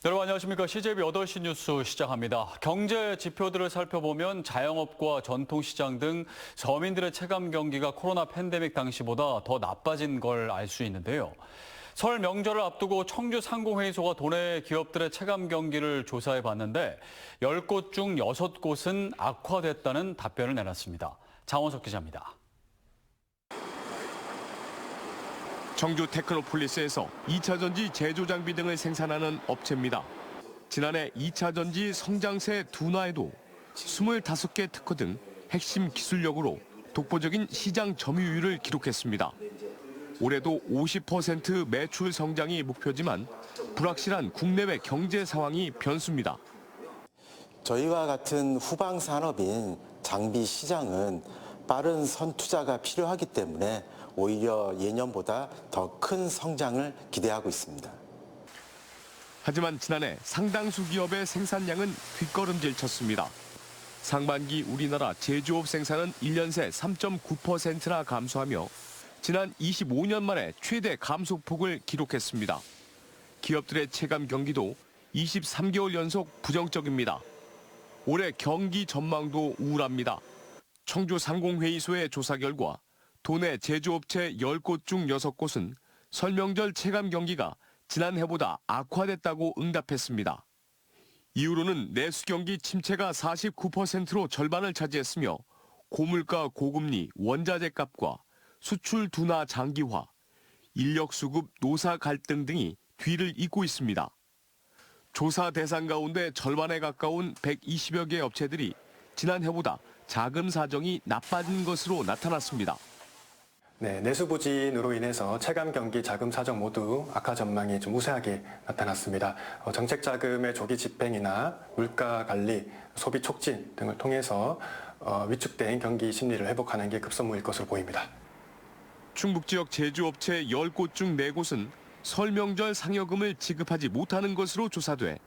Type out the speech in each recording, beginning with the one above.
여러분 안녕하십니까. CJB 8시 뉴스 시작합니다. 경제 지표들을 살펴보면 자영업과 전통시장 등 서민들의 체감 경기가 코로나 팬데믹 당시보다 더 나빠진 걸 알 수 있는데요. 설 명절을 앞두고 청주 상공회의소가 도내 기업들의 체감 경기를 조사해 봤는데 10곳 중 6곳은 악화됐다는 답변을 내놨습니다. 장원석 기자입니다. 청주 테크노폴리스에서 2차 전지 제조 장비 등을 생산하는 업체입니다. 지난해 2차 전지 성장세 둔화에도 25개 특허 등 핵심 기술력으로 독보적인 시장 점유율을 기록했습니다. 올해도 50% 매출 성장이 목표지만 불확실한 국내외 경제 상황이 변수입니다. 저희와 같은 후방 산업인 장비 시장은 빠른 선투자가 필요하기 때문에 오히려 예년보다 더 큰 성장을 기대하고 있습니다. 하지만 지난해 상당수 기업의 생산량은 뒷걸음질 쳤습니다. 상반기 우리나라 제조업 생산은 1년 새 3.9%나 감소하며 지난 25년 만에 최대 감소폭을 기록했습니다. 기업들의 체감 경기도 23개월 연속 부정적입니다. 올해 경기 전망도 우울합니다. 청주 상공회의소의 조사 결과 도내 제조업체 10곳 중 6곳은 설명절 체감 경기가 지난해보다 악화됐다고 응답했습니다. 이후로는 내수 경기 침체가 49%로 절반을 차지했으며 고물가 고금리, 원자재 값과 수출 둔화 장기화, 인력 수급 노사 갈등 등이 뒤를 잇고 있습니다. 조사 대상 가운데 절반에 가까운 120여 개 업체들이 지난해보다 자금 사정이 나빠진 것으로 나타났습니다. 내수 부진으로 인해서 체감 경기, 자금 사정 모두 악화 전망이 좀 우세하게 나타났습니다. 정책 자금의 조기 집행이나 물가 관리, 소비 촉진 등을 통해서 위축된 경기 심리를 회복하는 게 급선무일 것으로 보입니다. 충북 지역 제조업체 10곳 중 4곳은 설 명절 상여금을 지급하지 못하는 것으로 조사돼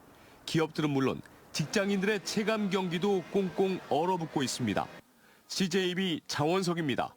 기업들은 물론 직장인들의 체감 경기도 꽁꽁 얼어붙고 있습니다. CJB 장원석입니다.